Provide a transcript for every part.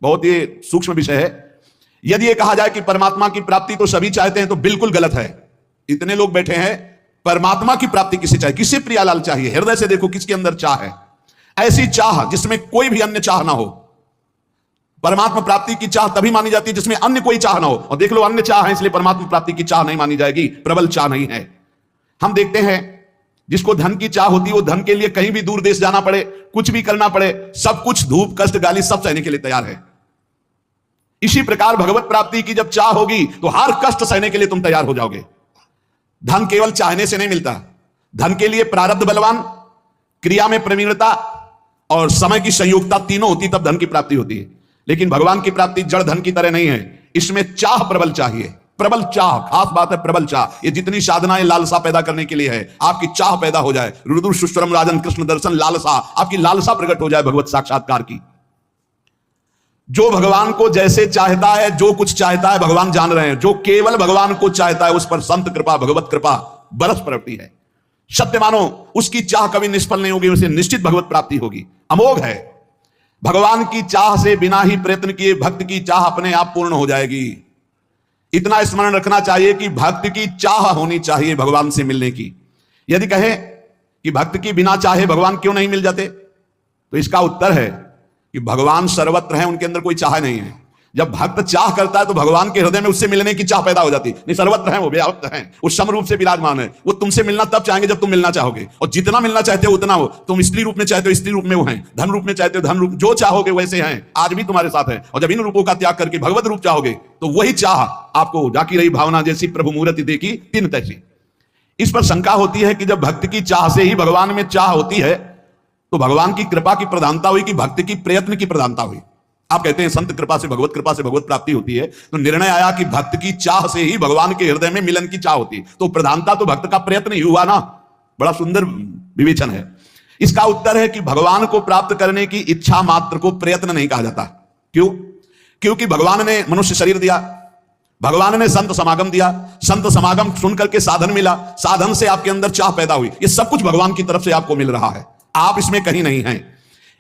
बहुत ही सूक्ष्म विषय है। यदि ये कहा जाए कि परमात्मा की प्राप्ति तो सभी चाहते हैं तो बिल्कुल गलत है। इतने लोग बैठे हैं, परमात्मा की प्राप्ति किसे चाहिए? किसे प्रियालाल चाहिए? हृदय से देखो किसके अंदर चाह है, ऐसी चाह जिसमें कोई भी अन्य चाह ना हो। परमात्मा प्राप्ति की चाह तभी मानी जाती है जिसमें अन्य कोई चाह ना हो। और देख लो, अन्य चाह है इसलिए परमात्मा प्राप्ति की चाह नहीं मानी जाएगी, प्रबल चाह नहीं है। हम देखते हैं जिसको धन की चाह होती है वो धन के लिए कहीं भी दूर देश जाना पड़े, कुछ भी करना पड़े, सब कुछ, धूप कष्ट गाली सब सहने के लिए तैयार है। इसी प्रकार भगवत प्राप्ति की जब चाह होगी तो हर कष्ट सहने के लिए तुम तैयार हो जाओगे। धन केवल चाहने से नहीं मिलता, धन के लिए प्रारब्ध बलवान, क्रिया में प्रवीणता और समय की संयोगता तीनों होती तब धन की प्राप्ति होती है। लेकिन भगवान की प्राप्ति जड़ धन की तरह नहीं है, इसमें चाह प्रबल चाहिए। प्रबल चाह, खास बात है प्रबल चाह। ये जितनी साधनाएं लालसा पैदा करने के लिए है, आपकी चाह पैदा हो जाए। रुद्र सुश्रम राजन कृष्ण दर्शन लालसा, आपकी लालसा प्रकट हो जाए भगवत साक्षात्कार की। जो भगवान को जैसे चाहता है, जो कुछ चाहता है भगवान जान रहे हैं। जो केवल भगवान को चाहता है उस पर संत कृपा, भगवत कृपा बरस पड़ती है। सत्य मानो, उसकी चाह कभी निष्फल नहीं होगी, उसे निश्चित भगवत प्राप्ति होगी। अमोघ है। भगवान की चाह से बिना ही प्रयत्न किए भक्त की चाह अपने आप पूर्ण हो जाएगी। इतना स्मरण रखना चाहिए कि भक्त की चाह होनी चाहिए भगवान से मिलने की। यदि कहे कि भक्त की बिना चाहे भगवान क्यों नहीं मिल जाते, तो इसका उत्तर है कि भगवान सर्वत्र हैं, उनके अंदर कोई चाह नहीं है। जब भक्त चाह करता है तो भगवान के हृदय में उससे मिलने की चाह पैदा हो जाती है। नहीं, सर्वत्र हैं, वो व्याप्त हैं, वो समरूप से विराजमान है। वो तुमसे मिलना तब चाहेंगे जब तुम मिलना चाहोगे, और जितना मिलना चाहते हो उतना हो। तुम स्त्री रूप में चाहते हो स्त्री रूप में वो हैं, धन रूप में चाहते हो धन रूप, जो चाहोगे वैसे हैं, आज भी तुम्हारे साथ है। और जब इन रूपों का त्याग करके भगवत रूप चाहोगे तो वही चाह आपको, जाकी रही भावना जैसी प्रभु मूर्ति देखी तीन तैसी। इस पर शंका होती है कि जब भक्त की चाह से ही भगवान में चाह होती है तो भगवान की कृपा की प्रधानता हुई कि भक्त की प्रयत्न की प्रधानता हुई। आप कहते हैं संत कृपा से भगवत प्राप्ति होती है, तो निर्णय आया कि भक्त की चाह से ही भगवान के हृदय में मिलन की चाह होती है। तो प्रधानता तो भक्त का प्रयत्न ही हुआ ना। बड़ा सुंदर विवेचन है। इसका उत्तर है कि भगवान को प्राप्त करने की इच्छा मात्र को प्रयत्न नहीं कहा जाता। क्यों? क्योंकि भगवान ने मनुष्य शरीर दिया, भगवान ने संत समागम दिया, संत समागम सुनकर के साधन मिला, साधन से आपके अंदर चाह पैदा हुई। ये सब कुछ भगवान की तरफ से आपको मिल रहा है, आप इसमें कहीं नहीं हैं।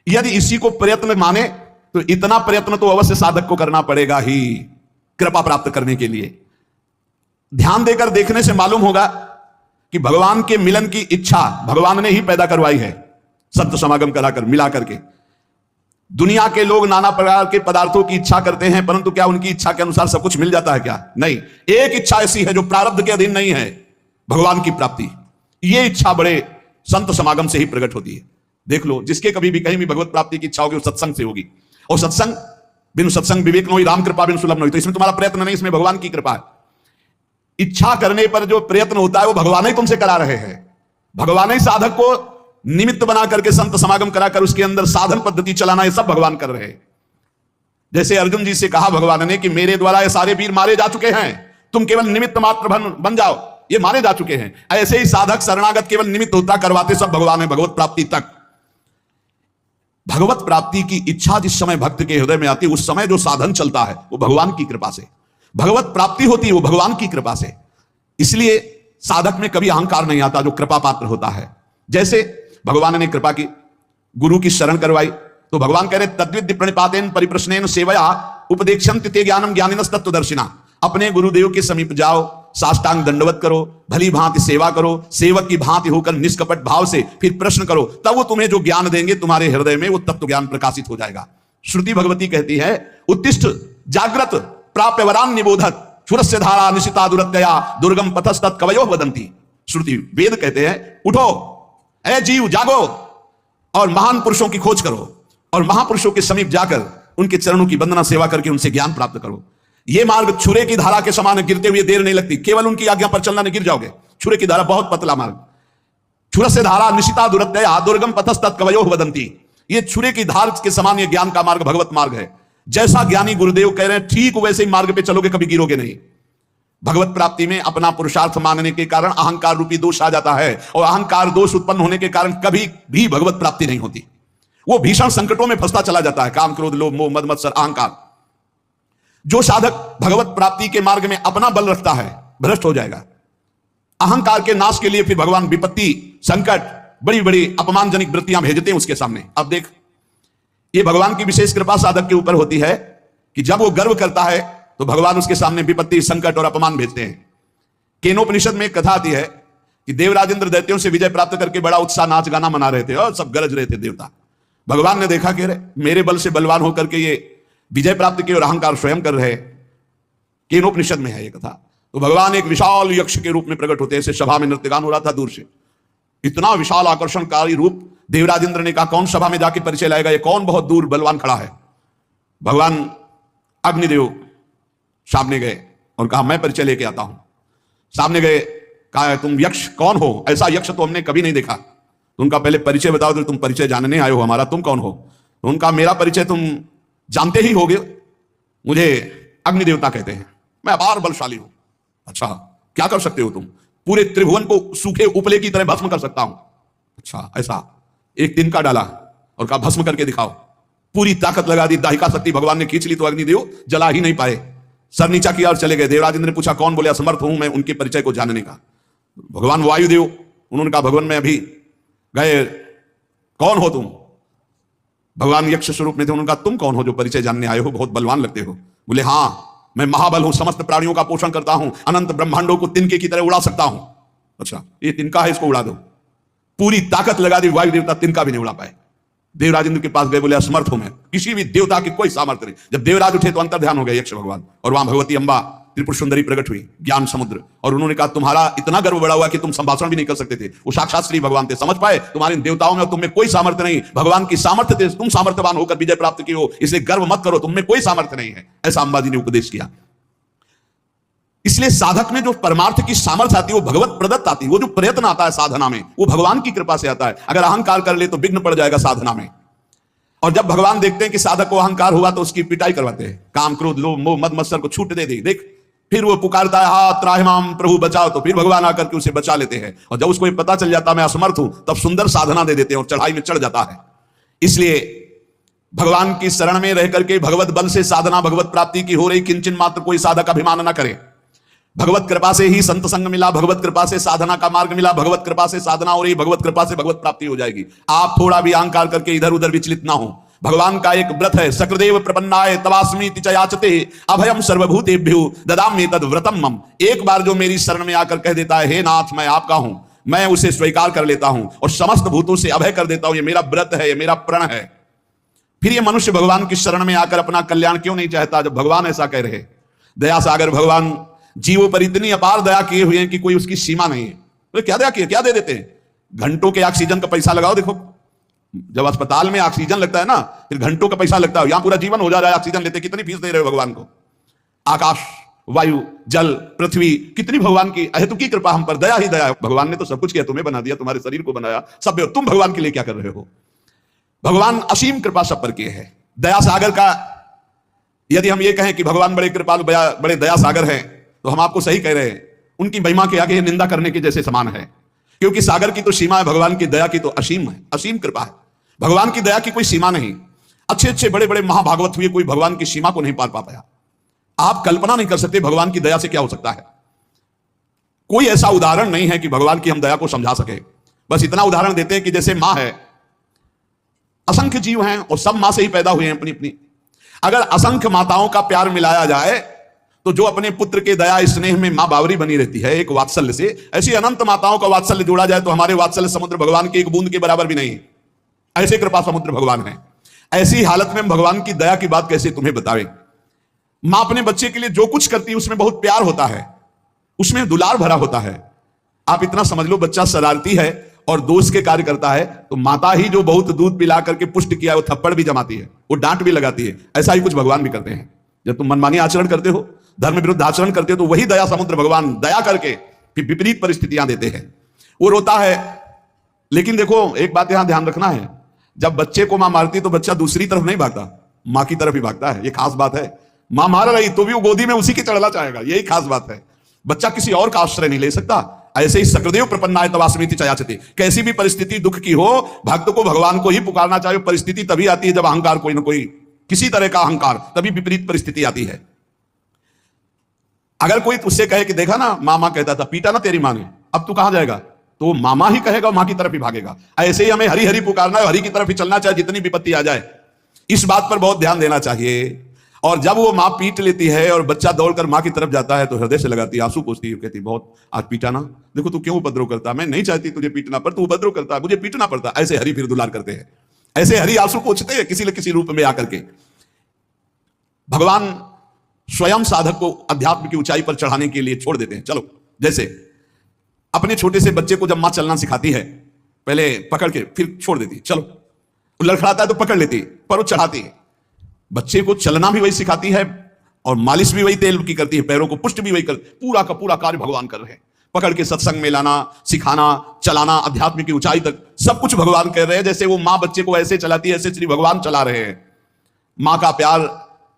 यदि इसी को प्रयत्न माने तो इतना प्रयत्न तो अवश्य साधक को करना पड़ेगा ही कृपा प्राप्त करने के लिए। ध्यान देकर देखने से मालूम होगा कि भगवान के मिलन की इच्छा भगवान ने ही पैदा करवाई है, संत समागम कराकर मिला करके। दुनिया के लोग नाना प्रकार के पदार्थों की इच्छा करते हैं, परंतु क्या उनकी इच्छा के अनुसार सब कुछ मिल जाता है? क्या नहीं। एक इच्छा ऐसी है जो प्रारब्ध के अधीन नहीं है, भगवान की प्राप्ति। ये इच्छा बड़े संत समागम से ही प्रकट होती है। देख लो, जिसके कभी भी कहीं भी भगवत प्राप्ति की इच्छा होगी वो सत्संग से होगी। और सत्संग, बिनु सत्संग विवेक नोई, राम कृपा बिनु सुलभ नोई। तो इसमें तुम्हारा प्रयत्न नहीं, इसमें भगवान की कृपा है। इच्छा करने पर जो प्रयत्न होता है वो भगवान ही तुमसे करा रहे हैं। भगवान ही साधक को निमित्त बना करके संत समागम कराकर उसके अंदर साधन पद्धति चलाना, ये सब भगवान कर रहे हैं। जैसे अर्जुन जी से कहा भगवान ने कि मेरे द्वारा ये सारे वीर मारे जा चुके हैं, तुम केवल निमित्त मात्र बन जाओ, ये मारे जा चुके हैं। ऐसे ही साधक शरणागत केवल निमित्त होता, करवाते सब भगवान है भगवत प्राप्ति तक। भगवत प्राप्ति की इच्छा जिस समय भक्त के हृदय में आती है उस समय जो साधन चलता है वो भगवान की कृपा से, भगवत प्राप्ति होती है वो भगवान की कृपा से। इसलिए साधक में कभी अहंकार नहीं आता जो कृपा पात्र होता है। जैसे भगवान ने कृपा की, गुरु की शरण करवाई, तो भगवान कह रहे तद्विद्य प्रणिपातेन परिप्रश्नेन सेवया उपदेक्षन्ति ते ज्ञानम ज्ञानिनस् तत्त्वदर्शिना। अपने गुरुदेव के समीप जाओ, साष्टांग दंडवत करो, भली भांति सेवा करो, सेवक की भांति होकर निष्कपट भाव से फिर प्रश्न करो, तब वो तुम्हें जो ज्ञान देंगे तुम्हारे हृदय में वो तत्व ज्ञान प्रकाशित हो जाएगा। श्रुति भगवती कहती है उत्तिष्ठ जागृत प्राप्य वरान निबोधत क्षुरस्य धारा निशिता दुरत्यया दुर्गम पथस्तत् कवयो वदंती। श्रुति वेद कहते हैं उठो ऐ जीव, जागो और महान पुरुषों की खोज करो और महापुरुषों के समीप जाकर उनके चरणों की वंदना सेवा करके उनसे ज्ञान प्राप्त करो। ये मार्ग छुरे की धारा के समान, गिरते हुए देर नहीं लगती, केवल उनकी आज्ञा पर चलना नहीं गिर जाओगे। छुरे की धारा बहुत पतला मार्ग, क्षुरस्य धारा निशिता दुरत्यया दुर्गम पथस्तत् कवयो वदंती। ये छुरे की धार के समान ये ज्ञान का मार्ग भगवत मार्ग है। जैसा ज्ञानी गुरुदेव कह रहे हैं ठीक वैसे ही मार्ग पे चलोगे, कभी गिरोगे नहीं। भगवत प्राप्ति में अपना पुरुषार्थ मानने के कारण अहंकार रूपी दोष आ जाता है, और अहंकार दोष उत्पन्न होने के कारण कभी भी भगवत प्राप्ति नहीं होती। वो भीषण संकटों में फंसता चला जाता है, काम क्रोध लोभ मोह मद मत्सर अहंकार। जो साधक भगवत प्राप्ति के मार्ग में अपना बल रखता है भ्रष्ट हो जाएगा। अहंकार के नाश के लिए फिर भगवान विपत्ति, संकट, बड़ी बड़ी अपमानजनक वृत्तियां भेजते हैं उसके सामने। अब देख, ये भगवान की विशेष कृपा साधक के ऊपर होती है कि जब वो गर्व करता है तो भगवान उसके सामने विपत्ति, संकट और अपमान भेजते हैं। केनोपनिषद में एक कथा आती है कि देवराजेंद्र दैत्यों से विजय प्राप्त करके बड़ा उत्साह, नाच गाना मना रहे थे और सब गरज रहे थे देवता। भगवान ने देखा कि मेरे बल से बलवान होकर के ये विजय प्राप्त किए और अहंकार स्वयं कर रहे। केनोपनिषद में है ये कथा। तो भगवान एक विशाल यक्ष के रूप में प्रकट होते हैं। सभा में नृत्यगान हो रहा था दूर से, इतना विशाल आकर्षणकारी रूप। देवराजेंद्र ने कहा कौन सभा में जाके परिचय लाएगा, ये कौन बहुत दूर बलवान खड़ा है। भगवान अग्निदेव सामने गए और कहा मैं परिचय लेके आता हूं। सामने गए, कहा तुम यक्ष कौन हो, ऐसा यक्ष तो हमने कभी नहीं देखा। तो उनका पहले परिचय बताओ, तो तुम परिचय जानने आए हो हमारा, तुम कौन हो। तो उनका मेरा परिचय तुम जानते ही होगे, मुझे अग्नि देवता कहते हैं, मैं अपार बलशाली हूं। अच्छा क्या कर सकते हो तुम, पूरे त्रिभुवन को सूखे उपले की तरह भस्म कर सकता हूं। अच्छा ऐसा, एक तिनका डाला और कहा भस्म करके दिखाओ। पूरी ताकत लगा दी, दाहिका शक्ति भगवान ने खींच ली तो अग्निदेव जला ही नहीं पाए, सर नीचा किया और चले गए। देवराजेंद्र ने पूछा कौन, बोले असमर्थ हूं मैं उनके परिचय को जानने का। भगवान वायुदेव, उन्होंने कहा भगवान मैं अभी गए, कौन हो तुम। भगवान यक्ष स्वरूप में थे, उन्होंने कहा तुम कौन हो जो परिचय जानने आए हो, बहुत बलवान लगते हो। बोले हाँ मैं महाबल हूं, समस्त प्राणियों का पोषण करता हूं, अनंत ब्रह्मांडों को तिनके की तरह उड़ा सकता हूं। अच्छा ये तिनका है, इसको उड़ा दो। पूरी ताकत लगा दी, वायु देवता तिनका भी नहीं उड़ा पाए। देवराजेंद्र के पास गए, बोले असमर्थ हूं मैं, किसी भी देवता की कोई सामर्थ्य नहीं। जब देवराज उठे तो अंतर ध्यान हो गया यक्ष भगवान, और वहां भगवती अंबा त्रिपुर सुंदरी प्रकट हुई, ज्ञान समुद्र। और उन्होंने कहा तुम्हारा इतना गर्व बढ़ा हुआ कि तुम संभाषण भी नहीं कर सकते थे। वो साक्षात श्री भगवान थे, समझ पाए तुम्हारे देवताओं में तुम में कोई सामर्थ्य नहीं, भगवान की सामर्थ्य थे, तुम सामर्थ्यवान होकर विजय प्राप्त की हो, इसलिए गर्व मत करो, तुम में कोई सामर्थ्य नहीं है। ऐसा अंबाजी ने उपदेश किया। इसलिए साधक में जो परमार्थ की सामर्थ्य आती है वो भगवत प्रदत्त आती है। वो जो प्रयत्न आता है साधना में वो भगवान की कृपा से आता है। अगर अहंकार कर ले तो विघ्न पड़ जाएगा साधना में। और जब भगवान देखते हैं कि साधक को अहंकार हुआ तो उसकी पिटाई करवाते हैं, काम क्रोध लोभ मोह मद मत्सर को छूट दे दी, देख फिर वो पुकारता है हाथ त्राहिमाम प्रभु बचाओ, तो फिर भगवान आकर के उसे बचा लेते हैं। और जब उसको पता चल जाता मैं असमर्थ हूं, तब सुंदर साधना दे देते हैं और चढ़ाई में चढ़ जाता है। इसलिए भगवान की शरण में रह करके भगवत बल से साधना भगवत प्राप्ति की हो रही, किंचन मात्र कोई साधक अभिमान न करे। भगवत कृपा से ही संत संग मिला, भगवत कृपा से साधना का मार्ग मिला, भगवत कृपा से साधना हो रही, भगवत कृपा से भगवत प्राप्ति हो जाएगी। आप थोड़ा भी अहंकार करके इधर उधर विचलित ना हो। भगवान का एक व्रत है, सक्रदेव प्रपन्नाय तवास्मीति च याचते अभयम सर्वभूतेभ्यो ददामि तद व्रतम मम। एक बार जो मेरी शरण में आकर कह देता है हे नाथ मैं आपका हूं, मैं उसे स्वीकार कर लेता हूं और समस्त भूतों से अभय कर देता हूं, ये मेरा व्रत है, ये मेरा प्रण है। फिर ये मनुष्य भगवान की शरण में आकर अपना कल्याण क्यों नहीं चाहता जब भगवान ऐसा कह रहे। दया सागर भगवान जीवों पर इतनी अपार दया किए हुए हैं कि कोई उसकी सीमा नहीं है। तो क्या दया किए, क्या दे देते हैं। घंटों के ऑक्सीजन का पैसा लगाओ, देखो जब अस्पताल में ऑक्सीजन लगता है ना, फिर घंटों का पैसा लगता है, यहां पूरा जीवन हो जा रहा है ऑक्सीजन लेते, कितनी फीस दे रहे हो भगवान को। आकाश वायु जल पृथ्वी, कितनी भगवान की अहेतुकी कृपा हम पर, दया ही दया। भगवान ने तो सब कुछ किया, तुम्हें बना दिया, तुम्हारे शरीर को बनाया, सब तुम भगवान के लिए क्या कर रहे हो। भगवान असीम कृपा सब पर किए है। दया सागर का यदि हम ये कहें कि भगवान बड़े कृपालु बड़े दया सागर हैं तो हम आपको सही कह रहे हैं। उनकी महिमा के आगे निंदा करने के जैसे समान है, क्योंकि सागर की तो सीमा है, भगवान की दया की तो असीम है, असीम कृपा है। भगवान की दया की कोई सीमा नहीं। अच्छे अच्छे बड़े बड़े महाभागवत हुए, कोई भगवान की सीमा को नहीं पार पा पाया। आप कल्पना नहीं कर सकते भगवान की दया से क्या हो सकता है। कोई ऐसा उदाहरण नहीं है कि भगवान की हम दया को समझा सके। बस इतना उदाहरण देते हैं कि जैसे मां है, असंख्य जीव हैं और सब मां से ही पैदा हुए हैं अपनी अपनी। अगर असंख्य माताओं का प्यार मिलाया जाए तो जो अपने पुत्र के दया स्नेह में मां बावरी बनी रहती है एक वात्सल्य से, ऐसी अनंत माताओं का वात्सल्य जोड़ा जाए तो हमारे वात्सल्य समुद्र भगवान के एक बूंद के बराबर भी नहीं। ऐसे कृपा समुद्र भगवान है। ऐसी हालत में भगवान की दया की बात कैसे तुम्हें बतावे। मां अपने बच्चे के लिए जो कुछ करती है उसमें बहुत प्यार होता है, उसमें दुलार भरा होता है। आप इतना समझ लो, बच्चा शरारती है और दोष के कार्य करता है तो माता ही जो बहुत दूध पिला करके पुष्ट किया वो थप्पड़ भी जमाती है, वो डांट भी लगाती है। ऐसा ही कुछ भगवान भी करते हैं। जब तुम मनमानी आचरण करते हो, धर्म विरुद्ध आचरण करते हो, तो वही दया समुद्र भगवान दया करके फिर विपरीत परिस्थितियां देते हैं। वो रोता है, लेकिन देखो एक बात यहां ध्यान रखना है, जब बच्चे को मां मारती तो बच्चा दूसरी तरफ नहीं भागता, मां की तरफ ही भागता है। ये खास बात है। मां मार रही तो भी वो गोदी में उसी की चढ़ना चाहेगा, यही खास बात है। बच्चा किसी और का आश्रय नहीं ले सकता। ऐसे ही सक्रदेव प्रपन्नाय तवास्मीति च याचते, कैसी भी परिस्थिति दुख की हो, भक्त को भगवान को ही पुकारना चाहिए। परिस्थिति तभी आती है जब अहंकार कोई ना कोई, किसी तरह का अहंकार, तभी विपरीत परिस्थिति आती है। अगर कोई तुझसे कहे कि देखा ना मामा कहता था, पीटा ना तेरी मां ने, अब तू कहां जाएगा, तो मामा ही कहेगा, मां की तरफ ही भागेगा। ऐसे ही हमें हरि हरि पुकारना है, हरि की तरफ ही चलना चाहिए जितनी विपत्ति आ जाए। इस बात पर बहुत ध्यान देना चाहिए। और जब वो माँ पीट लेती है और बच्चा दौड़कर माँ की तरफ जाता है तो हृदय से लगाती है, आंसू पोंछती है, कहती बहुत आज पीटा ना, देखो तू क्यों उपद्रव करता, मैं नहीं चाहती तुझे पीटना पर तू उपद्रव करता, मुझे पीटना पड़ता। ऐसे हरि फिर दुलार करते हैं, ऐसे हरि आंसू पोंछते हैं किसी न किसी रूप में आकर के। भगवान स्वयं साधक को अध्यात्म की ऊंचाई पर चढ़ाने के लिए छोड़ देते हैं। चलो, जैसे अपने छोटे से बच्चे को जब मां चलना सिखाती है, पहले पकड़ के फिर छोड़ देती, चलो, वो लड़खड़ाता है तो पकड़ लेती, पर वो चढ़ाती है। बच्चे को चलना भी वही सिखाती है और मालिश भी वही तेल की करती है, पैरों को पुष्ट भी वही कर, पूरा का पूरा कार्य भगवान कर रहे हैं। पकड़ के सत्संग में लाना, सिखाना, चलाना, अध्यात्म की ऊंचाई तक सब कुछ भगवान कर रहे हैं। जैसे वो मां बच्चे को ऐसे चलाती है, ऐसे श्री भगवान चला रहे हैं। मां का प्यार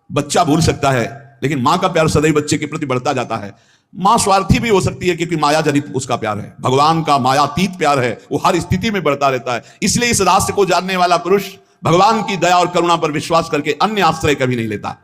बच्चा भूल सकता है, लेकिन मां का प्यार सदैव बच्चे के प्रति बढ़ता जाता है। मां स्वार्थी भी हो सकती है क्योंकि माया जनित उसका प्यार है, भगवान का मायातीत प्यार है, वो हर स्थिति में बढ़ता रहता है। इसलिए इस रास्ते को जानने वाला पुरुष भगवान की दया और करुणा पर विश्वास करके अन्य आश्रय कभी नहीं लेता।